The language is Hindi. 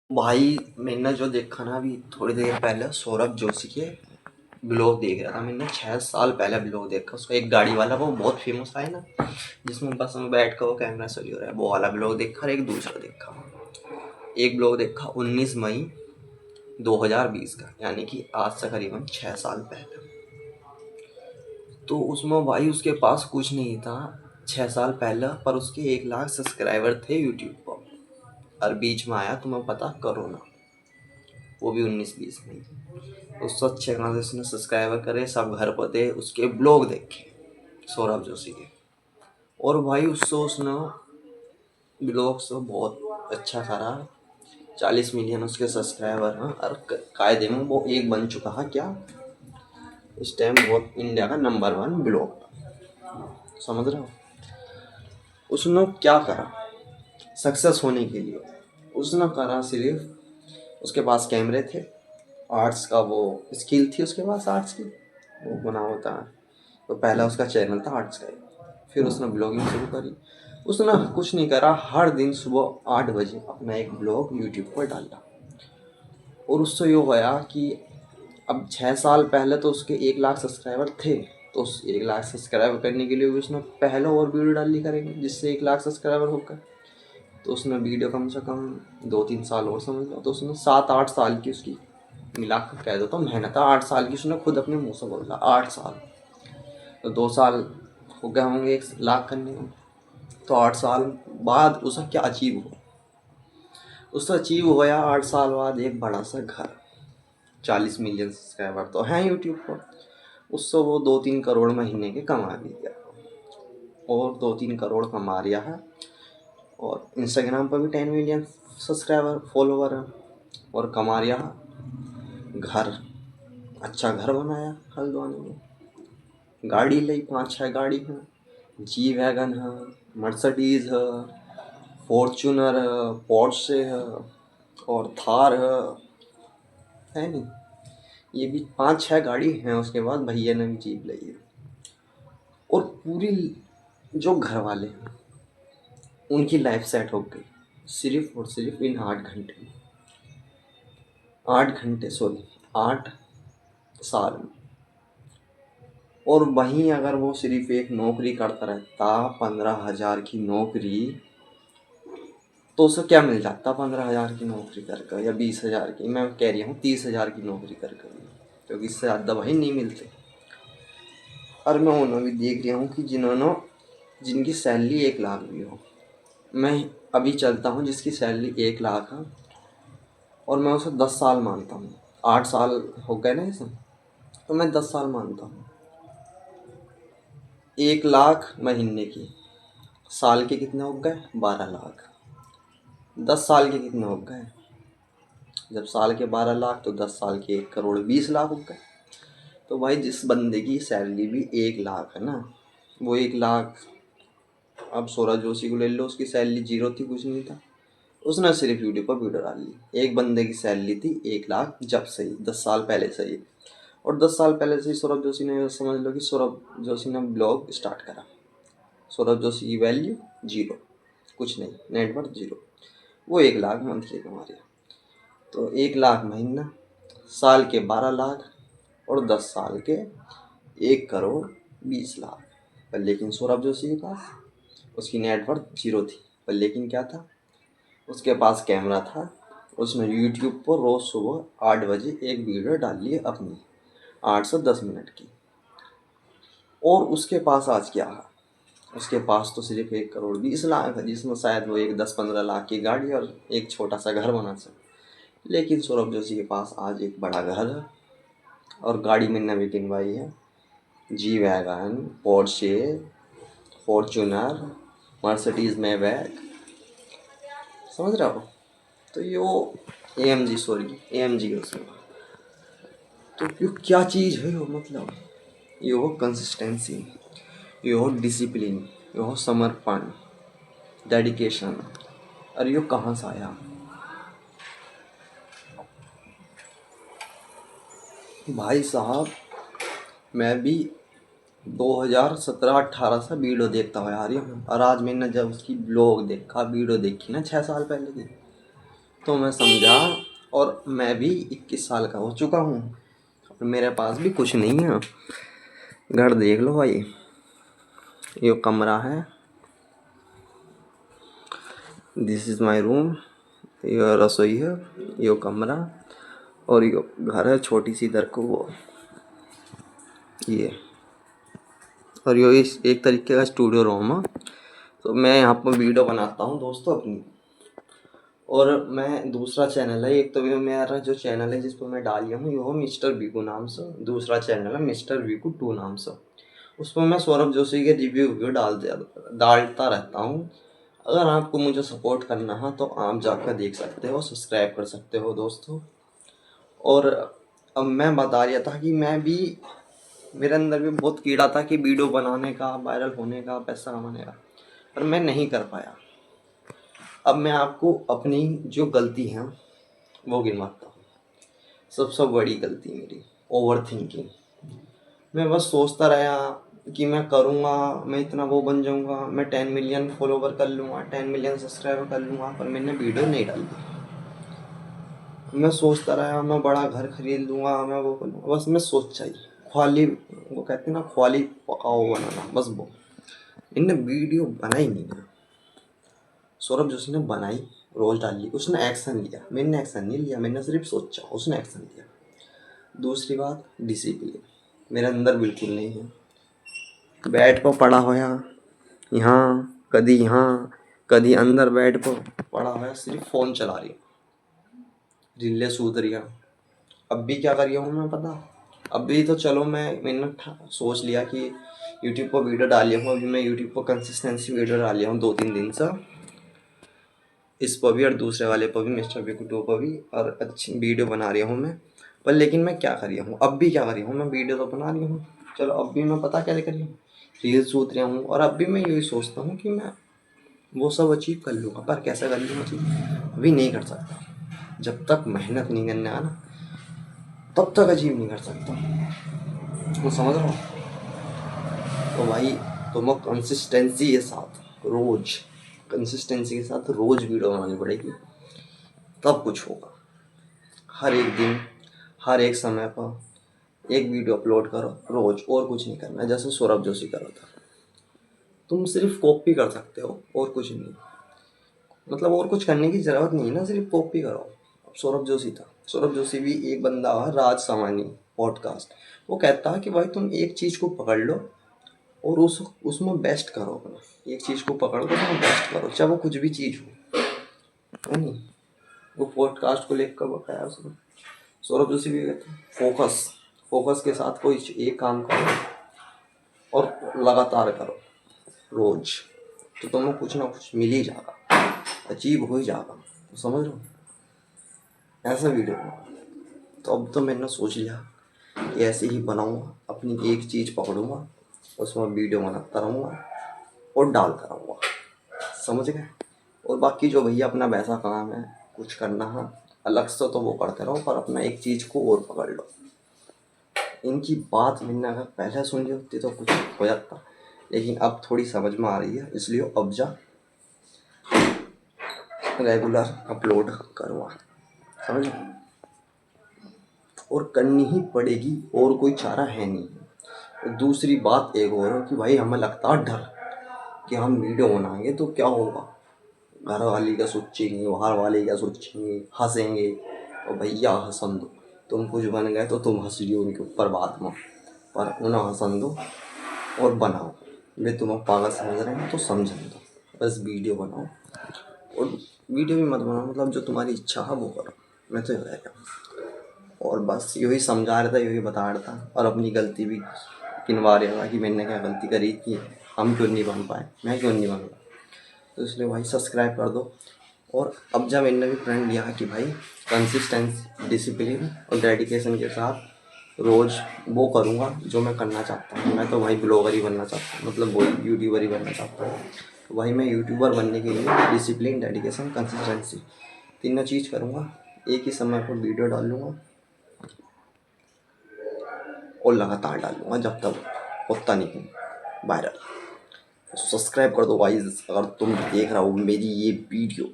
भाई मैंने जो देखा ना अभी थोड़ी देर पहले सौरभ जोशी के ब्लॉग देख रहा था। मैंने 6 साल पहले ब्लॉग देखा उसका, एक गाड़ी वाला वो बहुत फेमस है ना, जिसमें बस में बैठ कर वो कैमरा सही हो रहा है, वो वाला ब्लॉग देखा। और एक दूसरा देखा, एक ब्लॉग देखा 19 मई 2020 का, यानी कि आज से करीबन 6 साल पहले। तो उसमें भाई उसके पास कुछ नहीं था 6 साल पहले, पर उसके 1 लाख सब्सक्राइबर थे यूट्यूब पर। और बीच में आया तुम्हें पता कोरोना, वो भी 19-20 में ही। उससे अच्छे खासे उसने सब्सक्राइबर करे, सब घर पर थे, उसके ब्लॉग देखे सौरभ जोशी के। और भाई उससे उसने ब्लॉग से बहुत अच्छा करा, 40 मिलियन उसके सब्सक्राइबर हैं। और कायदे में वो एक बन चुका है क्या, इस टाइम बहुत इंडिया का नंबर 1 ब्लॉग, समझ रहे हो। उसने क्या करा सक्सेस होने के लिए? उसने करा सिर्फ, उसके पास कैमरे थे, आर्ट्स का वो स्किल थी उसके पास, आर्ट्स की वो बना होता है। तो पहला उसका चैनल था आर्ट्स का ही। फिर उसने ब्लॉगिंग शुरू करी। उसने कुछ नहीं करा, हर दिन सुबह 8 बजे अपना एक ब्लॉग यूट्यूब पर डाला। और उससे ये होया कि अब 6 साल पहले तो उसके 1 लाख सब्सक्राइबर थे, तो उस 1 लाख सब्सक्राइबर करने के लिए भी उसने पहले और वीडियो डाली करेंगे जिससे 1 लाख सब्सक्राइबर होकर। तो उसने वीडियो कम से कम 2-3 साल और समझ लो, तो उसने 7-8 साल की उसकी मिला कर कह देता हूँ मेहनत है। 8 साल की उसने खुद अपने मुँह से बोला, 8 साल। तो 2 साल हो गए होंगे 1 लाख करने में। तो 8 साल बाद उसे क्या अचीव हुआ? उससे अचीव होया 8 साल बाद एक बड़ा सा घर, 40 मिलियन सब्सक्राइबर तो हैं यूट्यूब पर। उससे वो 2-3 करोड़ महीने के कमा भी गया, और 2-3 करोड़ कमा रिया है। और इंस्टाग्राम पर भी 10 मिलियन सब्सक्राइबर फॉलोवर हैं, और कमा रिया है। घर, अच्छा घर बनाया हल्द्वानी में, गाड़ी ली 5-6 गाड़ी है, जी वैगन है, मर्सिडीज है, फॉर्च्यूनर है, पोर्शे है, और थार है नहीं, ये भी 5-6 गाड़ी हैं। उसके बाद भैया ने भी जीप ली है। और पूरी जो घर वाले हैं उनकी लाइफ सेट हो गई सिर्फ और सिर्फ इन 8 घंटे में, 8 घंटे सॉरी 8 साल में। और वहीं अगर वो सिर्फ एक नौकरी करता रहता, 15,000 की नौकरी, तो उसे क्या मिल जाता 15,000 की नौकरी करके, या 20,000 की, मैं कह रही हूँ 30,000 की नौकरी करके, क्योंकि इससे ज़्यादा भाई नहीं मिलते। और मैं उन्हें भी देख रहा हूँ कि जिनकी सैलरी 1 लाख भी हो। मैं अभी चलता हूँ जिसकी सैलरी 1 लाख है, और मैं उसे 10 साल मानता हूँ। 8 साल हो गए ना इसे, तो मैं 10 साल मानता हूँ। 1 लाख महीने की, साल के कितने हो गए 12 लाख। 10 साल के कितने हो गए, जब साल के 12 लाख तो 10 साल के 1 करोड़ 20 लाख हो गए। तो भाई जिस बंदे की सैलरी भी 1 लाख है ना, वो 1 लाख, अब सौरभ जोशी को ले लो, उसकी सैलरी जीरो थी, कुछ नहीं था। उसने सिर्फ यूट्यूब पर वीडियो डाल ली। एक बंदे की सैलरी थी 1 लाख, जब से ही 10 साल पहले से ही। और 10 साल पहले से ही सौरभ जोशी ने, समझ लो कि सौरभ जोशी ने ब्लॉग स्टार्ट करा। सौरभ जोशी की वैल्यू जीरो, कुछ नहीं, नेटवर्थ जीरो। वो 1 लाख मंथली कमा रहा। तो 1 लाख महीना, साल के 12 लाख, और 10 साल के 1 करोड़ 20 लाख। पर लेकिन सौरभ जोशी के पास, उसकी नेटवर्थ जीरो थी, पर लेकिन क्या था, उसके पास कैमरा था। उसने यूट्यूब पर रोज़ सुबह 8 बजे एक वीडियो डाली है अपनी, 8 से 10 मिनट की। और उसके पास आज क्या है, उसके पास तो सिर्फ 1 करोड़ 20 लाख है, जिसमें शायद वो एक 10-15 लाख की गाड़ी और एक छोटा सा घर बना सके। लेकिन सौरभ जोशी के पास आज एक बड़ा घर है, और गाड़ी में नवी किनवाई है, G Wagon, Porsche, Fortuner, Mercedes मैवैक, समझ रहे हो। तो यो AMG, सॉरी AMG है उसमें। तो यो क्या चीज़ है यो, मतलब यो हो कंसिस्टेंसी, यो हो डिसिप्लिन, यो हो समर्पण, डेडिकेशन। और यो कहाँ से आया भाई साहब? मैं भी 2017-18 से वीडियो देखता हुआ आ रही हूँ, और आज मैंने जब उसकी ब्लॉग देखा, वीडियो देखी ना 6 साल पहले की, तो मैं समझा, और मैं भी 21 साल का हो चुका हूँ और मेरे पास भी कुछ नहीं है। घर देख लो भाई, ये कमरा है, दिस इज़ माई रूम, ये रसोई है, ये कमरा, और ये घर है छोटी सी इधर को वो ये, और ये एक तरीके का स्टूडियो रूम है। तो मैं यहाँ पर वीडियो बनाता हूँ दोस्तों अपनी, और मैं दूसरा चैनल है, एक तो ये मेरा जो चैनल है जिस पर मैं डालिया हूँ, ये मिस्टर वीकू नाम से, दूसरा चैनल है मिस्टर वीकू 2 नाम से। उसमें मैं सौरभ जोशी के रिव्यू डालता रहता हूँ। अगर आपको मुझे सपोर्ट करना है तो आप जाकर देख सकते हो, सब्सक्राइब कर सकते हो दोस्तों। और अब मैं बता रहा था कि मेरे अंदर भी बहुत कीड़ा था कि वीडियो बनाने का, वायरल होने का, पैसा कमाने का, पर मैं नहीं कर पाया। अब मैं आपको अपनी जो गलती है वो गिनवाता हूँ। सबसे बड़ी गलती मेरी ओवर थिंकिंग। मैं बस सोचता रहा कि मैं करूँगा, मैं इतना वो बन जाऊँगा, मैं 10 मिलियन फॉलोवर कर लूँगा, 10 मिलियन सब्सक्राइबर कर लूँगा, पर मैंने वीडियो नहीं डाली। मैं सोचता रहा मैं बड़ा घर खरीद लूँगा, मैं वो कर लूँगा, बस मैं सोचा ही ख्वाली, वो कहते हैं ना ख्वाली पकाओ बनाना, बस वो। इनने वीडियो बनाई नहीं है। सौरभ जोशी ने बनाई, रोज डाली, उसने एक्शन लिया, मैंने एक्शन नहीं लिया, मैंने सिर्फ सोचा, उसने एक्शन लिया। दूसरी बात डिसिप्लिन मेरे अंदर बिल्कुल नहीं है। बेड पर पड़ा होया यहाँ कदी अंदर बेड पर पड़ा होया, सिर्फ फ़ोन चला रही हूँ, रीलें सूत रही। अब भी क्या कर रही हूँ मैं पता, अभी तो चलो मैंने सोच लिया कि यूट्यूब पर वीडियो डाली हूँ। अभी मैं यूट्यूब पर कंसिस्टेंसी वीडियो डाली हूँ 2-3 दिन से, इस पर भी और दूसरे वाले पर भी, मिस्टर वीकू 2 पर भी, और अच्छी वीडियो बना रही हूँ मैं। पर लेकिन मैं क्या कर रही हूँ, अब भी क्या कर रही हूँ, मैं वीडियो तो बना रही हूँ, चलो अब भी मैं पता क्या कर रही हूँ, रील्स सूत रहा हूँ। और अब भी मैं यही सोचता हूँ कि मैं वो सब अचीव कर लूँगा, पर कैसे कर लूँगा अचीव अभी नहीं कर सकता। जब तक मेहनत नहीं करने आना तब तक अचीव नहीं कर सकता, वो समझ रहा हूँ। तो भाई तुम्हें कंसिस्टेंसी के साथ रोज वीडियो बनानी पड़ेगी, तब कुछ होगा। हर एक दिन, हर एक समय पर एक वीडियो अपलोड करो रोज, और कुछ नहीं करना, जैसे सौरभ जोशी कर रहा था। तुम सिर्फ कॉपी कर सकते हो और कुछ नहीं, मतलब और कुछ करने की जरूरत नहीं है ना, सिर्फ कॉपी करो। अब सौरभ जोशी था, सौरभ जोशी भी एक बंदा है, राज सामानी पॉडकास्ट, वो कहता है कि भाई तुम एक चीज़ को पकड़ लो और उसमें बेस्ट करो अपना। एक चीज़ को पकड़ो तो उसमें बेस्ट करो, चाहे वो कुछ भी चीज़ हो, है नहीं। वो पॉडकास्ट को लेकर बताया उसने। सौरभ जोशी भी कहते हैं फोकस के साथ कोई एक काम करो और लगातार करो रोज, तो तुम्हें कुछ ना कुछ मिल ही जाएगा, अचीव हो ही जाएगा। तो समझ लो ऐसा वीडियो। तो अब तो मैंने सोच लिया कि ऐसे ही बनाऊँगा, अपनी एक चीज़ पकड़ूँगा, उसमें वीडियो बनाता रहूँगा और डालता रहूँगा, समझ गए। और बाकी जो भैया अपना वैसा काम है, कुछ करना है अलग से तो वो करते रहो, पर अपना एक चीज़ को और पकड़ लो। इनकी बात मैंने अगर पहले सुन ली होती तो कुछ हो जाता, लेकिन अब थोड़ी समझ में आ रही है, इसलिए अब जा रेगुलर अपलोड करूँगा, समझ। और करनी ही पड़ेगी, और कोई चारा है नहीं। दूसरी बात एक और है कि भाई हमें लगता है डर कि हम वीडियो बनाएंगे तो क्या होगा, घर वाले क्या सोचेंगे, बाहर वाले क्या सोचेंगे, हंसेंगे। और भैया हंसन दो, तुम कुछ बन गए तो तुम हंस लियो उनके ऊपर बाद में, पर उन्हें हंसन दो और बनाओ। वे तुम्हें पागल समझ रहे हैं तो समझने दो, बस वीडियो बनाओ। और वीडियो भी मत बनाओ, मतलब जो तुम्हारी इच्छा है वो करो। मैं तो रह गया और बस यही समझा रहा था, यही बता रहा था, और अपनी गलती भी गिनवा रहा था कि मैंने क्या गलती करी कि हम क्यों नहीं बन पाए, मैं क्यों नहीं बन पाया। तो इसलिए भाई सब्सक्राइब कर दो। और अब जब मैंने भी प्रण लिया कि भाई कंसिस्टेंसी, डिसिप्लिन और डेडिकेशन के साथ रोज़ वो करूँगा जो मैं करना चाहता हूँ। मैं तो भाई ब्लॉगर ही बनना चाहता हूँ, मतलब वही यूट्यूबर ही बनना चाहता हूँ। तो भाई मैं यूट्यूबर बनने के लिए डिसिप्लिन, डेडिकेशन, कंसिस्टेंसी तीनों चीज़ करूँगा। एक ही समय पर वीडियो डालूँगा और लगातार डालूँगा जब तक होता नहीं हूँ वायरल। सब्सक्राइब कर दो गाइस अगर तुम देख रहा हो मेरी ये वीडियो।